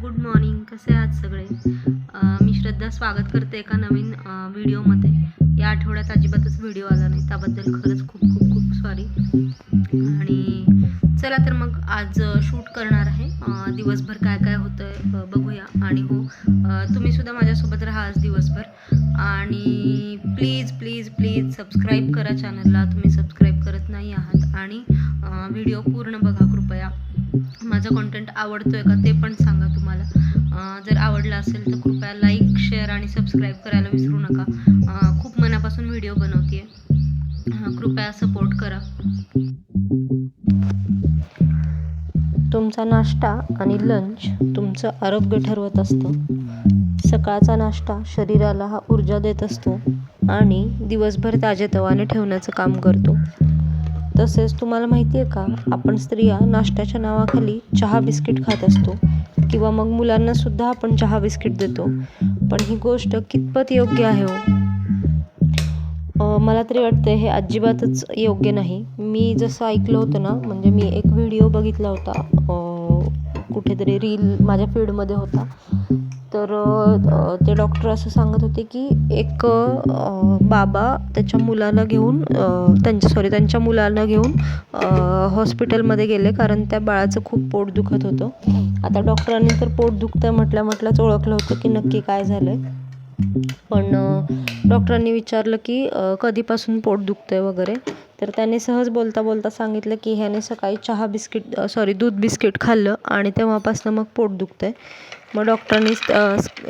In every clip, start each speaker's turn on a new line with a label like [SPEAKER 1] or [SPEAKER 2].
[SPEAKER 1] Good morning. कसे आहात सगळे? मी श्रद्धा स्वागत करते एका नवीन व्हिडिओमध्ये. या आठवड्यात अजिबातच व्हिडिओ आला नाही, त्याबद्दल खरंच खूप खूप खूप सॉरी. आणि चला तर मग आज शूट करणार आहे. दिवसभर काय काय होतं बघूया. आणि हो, तुम्ही सुद्धा माझ्यासोबत राहा आज दिवसभर. आणि प्लीज प्लीज प्लीज सबस्क्राईब करा चॅनलला, तुम्ही सबस्क्राईब करत नाही आहात. आणि व्हिडिओ पूर्ण बघा कृपया. माझा कॉन्टेंट आवडतोय का ते पण सांगा तुम्हाला. जर आवडला असेल तर कृपया लाईक, शेअर आणि सबस्क्राईब करायला विसरू नका. खूप मनापासून व्हिडिओ बनवते. कृपया सपोर्ट करा. तुमचा नाश्ता आणि लंच तुमचं आरोग्य ठरवत असतं. सकाळचा नाश्ता शरीराला हा ऊर्जा देत असतो आणि दिवसभर ताजेतवाने ठेवण्याचं काम करतो. तसेच तुम्हाला माहिती आहे का, आपण स्त्रिया नाश्त्याच्या नावाखाली चहा बिस्किट खात असतो किंवा मग मुलांना सुद्धा आपण चहा बिस्किट देतो. पण ही गोष्ट कितपत योग्य आहे हो? मला तरी वाटतं हे अजिबातच योग्य नाही. मी जसं ऐकलं होतं ना, म्हणजे मी एक व्हिडिओ बघितला होता, कुठेतरी रील माझ्या फीडमध्ये होता. तर ते डॉक्टर असं सांगत होते की एक बाबा त्याच्या मुलाला घेऊन त्यांच्या मुलाला घेऊन हॉस्पिटलमध्ये गेले, कारण त्या बाळाचं खूप पोट दुखत होतं. आता डॉक्टरांनी तर पोट दुखतंय म्हटल्याच ओळखलं होतं की नक्की काय झालंय. पण डॉक्टरांनी विचारलं की कधीपासून पोट दुखतंय वगैरे. तर त्याने सहज बोलता बोलता सांगितलं की ह्याने सकाळी दूध बिस्किट खाल्लं आणि तेव्हापासून मग पोट दुखतंय. मग डॉक्टरांनी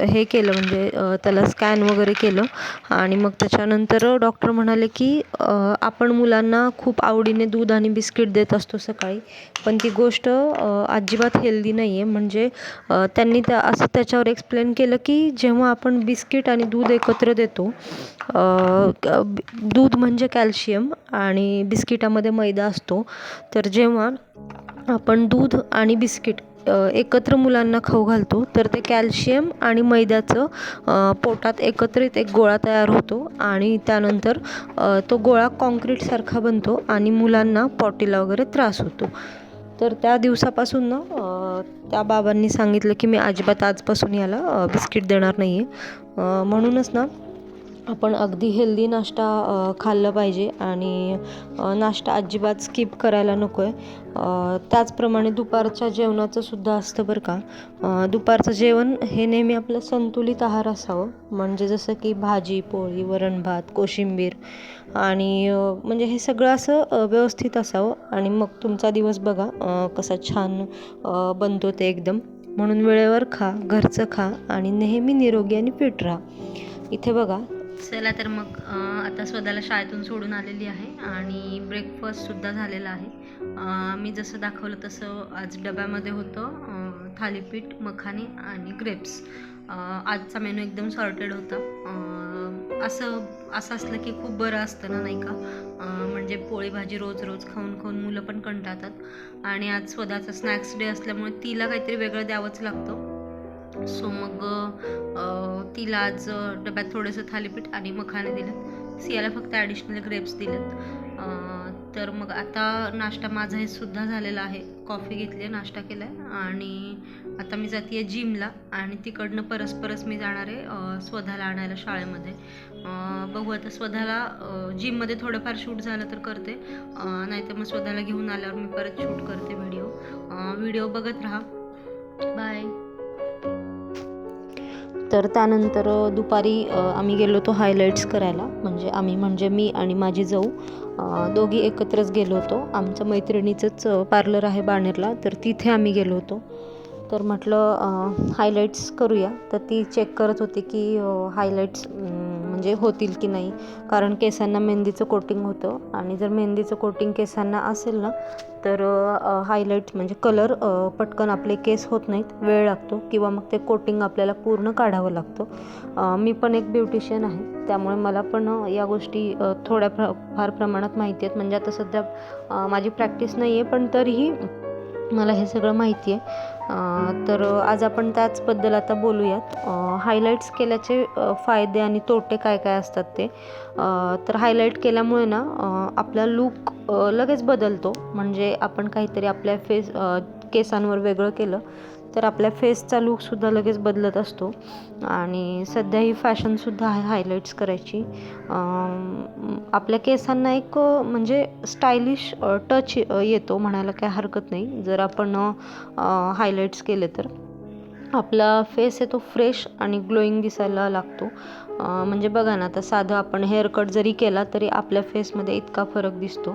[SPEAKER 1] हे केलं, म्हणजे त्याला स्कॅन वगैरे केलं. आणि मग त्याच्यानंतर डॉक्टर म्हणाले की आपण मुलांना खूप आवडीने दूध आणि बिस्किट देत असतो सकाळी, पण ती गोष्ट अजिबात हेल्दी नाही आहे. म्हणजे त्यांनी असं त्याच्यावर एक्सप्लेन केलं की जेव्हा आपण बिस्किट आणि दूध एकत्र देतो, दूध म्हणजे कॅल्शियम आणि बिस्किटामध्ये मैदा असतो. तर जेव्हा आपण दूध आणि बिस्किट एकत्र मुलांना खाऊ घालतो, तर ते कॅल्शियम आणि मैद्याचं पोटात एकत्रित एक गोळा तयार होतो आणि त्यानंतर तो गोळा कॉन्क्रीटसारखा बनतो आणि मुलांना पॉटीला वगैरे त्रास होतो. तर त्या दिवसापासून ना त्या बाबांनी सांगितलं की मी अजिबात आजपासून याला बिस्किट देणार नाही आहे. म्हणूनच ना आपण अगदी हेल्दी नाश्ता खाल्लं पाहिजे आणि नाश्ता अजिबात स्किप करायला नको आहे. त्याचप्रमाणे दुपारच्या जेवणाचं सुद्धा असतं बरं का. दुपारचं जेवण हे नेहमी आपलं संतुलित आहार असावं, म्हणजे जसं की भाजी, पोळी, वरण भात, कोशिंबीर आणि म्हणजे हे सगळं असं व्यवस्थित असावं. आणि मग तुमचा दिवस बघा कसा छान बनतो ते एकदम. म्हणून वेळेवर खा, घरचं खा आणि नेहमी निरोगी आणि फिट राहा. इथे बघा. चला तर मग आता स्वतःला शाळेतून सोडून आलेली आहे आणि ब्रेकफास्टसुद्धा झालेला आहे. मी जसं दाखवलं तसं आज डब्यामध्ये होतं थालीपीठ, मखाने आणि ग्रेप्स. आजचा मेनू एकदम सॉर्टेड होता. असं असलं की खूप बरं असतं ना, नाही का? म्हणजे पोळी भाजी रोज रोज खाऊन खाऊन मुलं पण कंटाळतात आणि आज स्वतःचा स्नॅक्स डे असल्यामुळे तिला काहीतरी वेगळं द्यावंच लागतं. सो मग तिला आज डब्यात थोडंसं थालीपीठ आणि मखाने दिलेत. सियाला फक्त ॲडिशनल ग्रेप्स दिलेत. तर मग आता नाश्ता माझा हे सुद्धा झालेला आहे. कॉफी घेतली आहे, नाश्ता केला आहे आणि आता मी जाते आहे जिमला आणि तिकडनं परस मी जाणार आहे स्वधाला आणायला शाळेमध्ये. बघू आता स्वधाला जिममध्ये थोडंफार शूट झालं तर करते, नाहीतर मग स्वधाला घेऊन आल्यावर मी परत शूट करते व्हिडिओ बघत राहा. बाय. तर त्यानंतर दुपारी आम्ही गेलो होतो हायलाईट्स करायला. म्हणजे मी आणि माझी जाऊ दोघी एकत्रच गेलो होतो. आमचं मैत्रिणीचंच पार्लर आहे बाणेरला, तर तिथे आम्ही गेलो होतो. तर म्हटलं हायलाईट्स करूया. तर ती चेक करत होती की हायलाईट्स म्हणजे होतील की नाही, कारण केसांना मेहंदीचं कोटिंग होतं आणि जर मेहंदीचं कोटिंग केसांना असेल ना, तर हायलाईट्स म्हणजे कलर पटकन आपले केस होत नाहीत, वेळ लागतो किंवा मग ते कोटिंग आपल्याला पूर्ण काढावं लागतं. मी पण एक ब्युटिशियन आहे, त्यामुळे मला पण या गोष्टी फार प्रमाणात माहिती आहेत. म्हणजे आता सध्या माझी प्रॅक्टिस नाही आहे, पण तरीही मला हे सगळं माहिती आहे. तर आज आपण त्याचबद्दल आता बोलूयात. हायलाईट्स केल्याचे फायदे आणि तोटे काय काय असतात ते. तर हायलाईट केल्यामुळे ना आपला लूक लगेच बदलतो. म्हणजे आपण काहीतरी आपल्या केसांवर वेगळं केलं तर आपल्या फेसचा लूकसुद्धा लगेच बदलत असतो. आणि सध्या ही फॅशनसुद्धा आहे हायलाईट्स करायची. आपल्या केसांना एक म्हणजे स्टायलिश टच येतो म्हणायला काय हरकत नाही जर आपण हायलाईट्स केले तर. आपला फेस आहे तो फ्रेश आणि ग्लोईंग दिसायला लागतो. म्हणजे बघा ना, आता साधं आपण हेअर कट जरी केला तरी आपल्या फेसमध्ये इतका फरक दिसतो.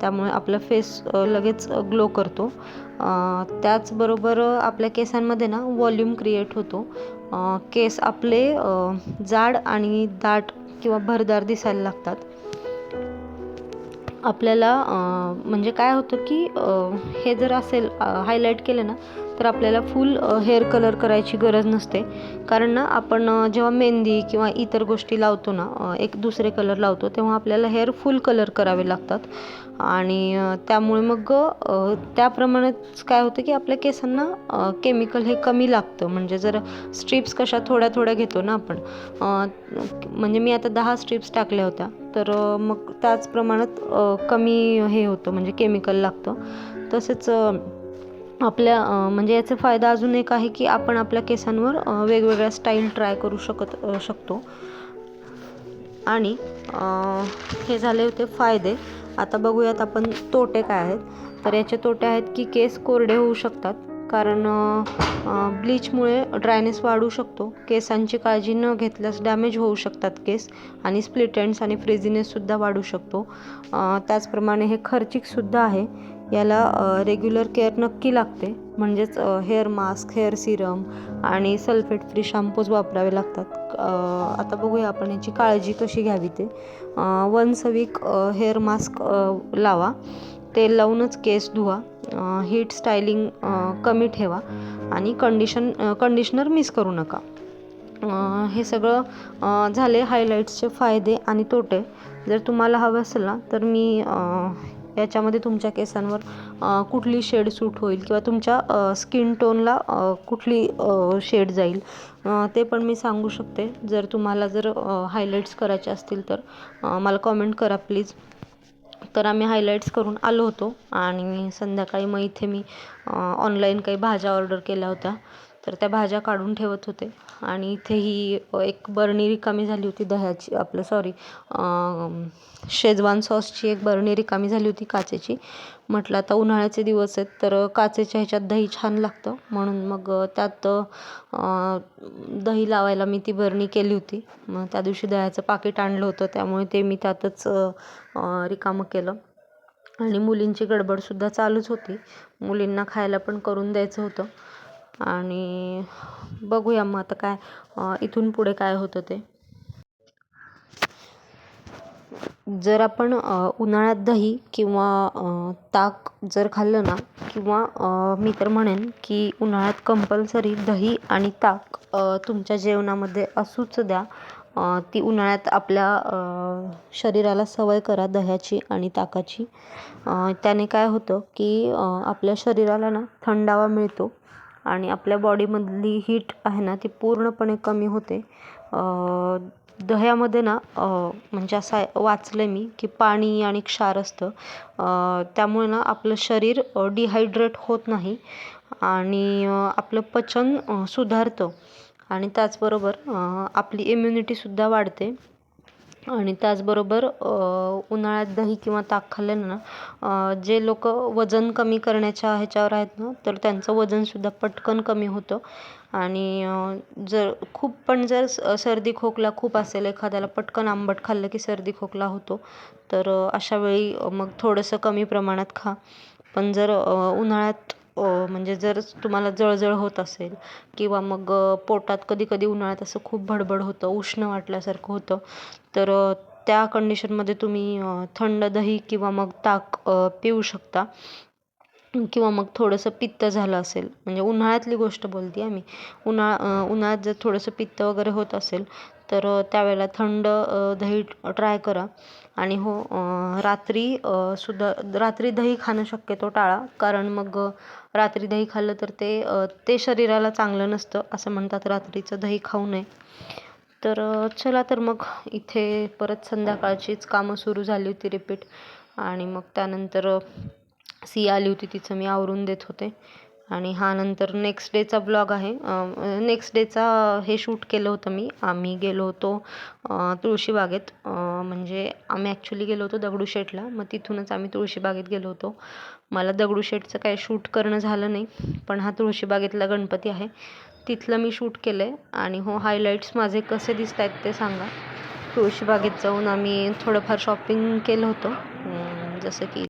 [SPEAKER 1] त्यामुळे आपला फेस लगेच ग्लो करतो. त्याचबरोबर आपल्या केसांमध्ये ना व्हॉल्यूम क्रिएट होतो. केस आपले जाड आणि दाट किंवा भरदार दिसायला लागतात. आपल्याला म्हणजे काय होतं की हे जर असेल हायलाईट केलं ना तर आपल्याला फुल हेअर कलर करायची गरज नसते. कारण ना आपण जेव्हा मेहंदी किंवा इतर गोष्टी लावतो ना, एक दुसरे कलर लावतो, तेव्हा आपल्याला हेअर फुल कलर करावे लागतात. आणि त्यामुळे मग त्याप्रमाणेच काय होतं की आपल्या केसांना केमिकल हे कमी लागतं. म्हणजे जर स्ट्रिप्स कशा थोड्या थोड्या घेतो ना आपण, म्हणजे मी आता 10 स्ट्रिप्स टाकल्या होत्या, तर मग त्याच प्रमाणात कमी हे होतं, म्हणजे केमिकल लागतं. तसेच आपल्या म्हणजे याचा फायदा अजून एक आहे की आपण आपल्या केसांवर वेगवेगळ्या स्टाईल ट्राय करू शकतो. आणि हे झाले होते फायदे. आता बघूयात आपण तोटे काय आहेत. तर याचे तोटे आहेत की केस कोरडे होऊ शकतात, कारण ब्लीचमुळे ड्रायनेस वाढू शकतो. केसांची काळजी न घेतल्यास डॅमेज होऊ शकतात केस, आणि स्प्लिट एंड्स आणि फ्रिझीनेससुद्धा वाढू शकतो. त्याचप्रमाणे हे खर्चिकसुद्धा आहे. याला रेग्युलर केअर नक्की लागते. म्हणजेच हेअर मास्क, हेअर सिरम आणि सल्फेट फ्री शॅम्पूज वापरावे लागतात. आता बघूया आपण याची काळजी कशी घ्यावी ते. Once a week hair mask लावा. तेल लावूनच केस धुवा. हीट स्टायलिंग कमी ठेवा. आणि कंडिशनर मिस करू नका. हे सगळं झाले हायलाईट्सचे फायदे आणि तोटे. जर तुम्हाला हवं असेल ना तर मी याच्यामध्ये तुमच्या केसांवर कुठली शेड सूट होईल किंवा तुमच्या स्किन टोनला कुठली शेड जाईल ते पण मी सांगू शकते. जर तुम्हाला हायलाईट्स करायचे असतील तर मला कॉमेंट करा प्लीज. तर आम्ही हायलाईट्स करून आलो होतो आणि संध्याकाळी मग इथे मी ऑनलाईन काही भाज्या ऑर्डर केल्या होत्या, तर त्या भाज्या काढून ठेवत होते. आणि इथे ही एक बरणी रिकामी झाली होती दह्याची, शेजवान सॉसची एक बरणी रिकामी झाली होती काचेची. म्हटलं आता उन्हाळ्याचे दिवस आहेत तर काचेच्या ह्याच्यात दही छान लागतं, म्हणून मग त्यात दही लावायला मी ती बरणी केली होती. मग त्या दिवशी दह्याचं पाकीट आणलं होतं, त्यामुळे ते मी त्यातच रिकामं केलं. आणि मुलींची गडबडसुद्धा चालूच होती. मुलींना खायला पण करून द्यायचं होतं. आणि बघूया मग आता काय इथून पुढे काय होतं ते. जर आपण उन्हाळ्यात दही किंवा ताक जर खाल्लं ना, किंवा मी तर म्हणेन की उन्हाळ्यात कंपल्सरी दही आणि ताक तुमच्या जेवणामध्ये असूच द्या. ती उन्हाळ्यात आपल्या शरीराला सवय करा दह्याची आणि ताकाची. त्याने काय होतं की आपल्या शरीराला ना थंडावा मिळतो आणि आपल्या बॉडीमधली हीट आहे ना ती पूर्णपणे कमी होते. दह्यामध्ये ना म्हणजे असं वाचलं मी की पाणी आणि क्षार असतं. त्यामुळे ना आपलं शरीर डिहायड्रेट होत नाही आणि आपलं पचन सुधारतं. आणि त्याचबरोबर आपली इम्युनिटीसुद्धा वाढते. आणि त्याचबरोबर उन्हाळ्यात दही किंवा ताक खाल्ल्यानं ना जे लोक वजन कमी करण्याच्या ह्याच्यावर आहेत ना, तर त्यांचं वजनसुद्धा पटकन कमी होतं. आणि जर सर्दी खोकला खूप असेल, एखाद्याला पटकन आंबट खाल्लं की सर्दी खोकला होतो, तर अशा वेळी मग थोडंसं कमी प्रमाणात खा. पण जर उन्हाळ्यात म्हणजे जर तुम्हाला जळजळ होत असेल किंवा मग पोटात कधी उन्हाळ्यात असं खूप भडभड होतं, उष्ण वाटल्यासारखं होतं, तर त्या कंडिशनमध्ये तुम्ही थंड दही किंवा मग ताक पिऊ शकता. किंवा मग थोडंसं पित्त झालं असेल, म्हणजे उन्हाळ्यातली गोष्ट बोलते आहे मी. उन्हाळ्यात जर थोडंसं पित्त वगैरे होत असेल तर त्यावेळेला थंड दही ट्राय करा. आणि हो, रात्री दही खाणं शक्यतो टाळा, कारण मग रात्री दही खाल्लं तर ते शरीराला चांगलं नसतं, असं म्हणतात रात्रीचं दही खाऊ नये. तर चला, तर मग इथे परत संध्याकाळचीच कामं सुरू झाली होती रिपीट. आणि मग त्यानंतर सिया आली होती, तिचं मी आवरून देत होते. आणि हा नंतर नेक्स्ट डेचा ब्लॉग आहे. नेक्स्ट डेचा हे शूट केलं होतं आम्ही गेलो होतो तुळशीबागेत. म्हणजे आम्ही ॲक्च्युली गेलो होतो दगडूशेठला, मग तिथूनच आम्ही तुळशीबागेत गेलो होतो. मला दगडूशेठचं काही शूट करणं झालं नाही, पण हा तुळशीबागेतला गणपती आहे तिथलं मी शूट केलं आहे. आणि हो, हायलाईट्स माझे कसे दिसत आहेत ते सांगा. तुळशीबागेत जाऊन आम्ही थोडंफार शॉपिंग केलं होतं, जसं की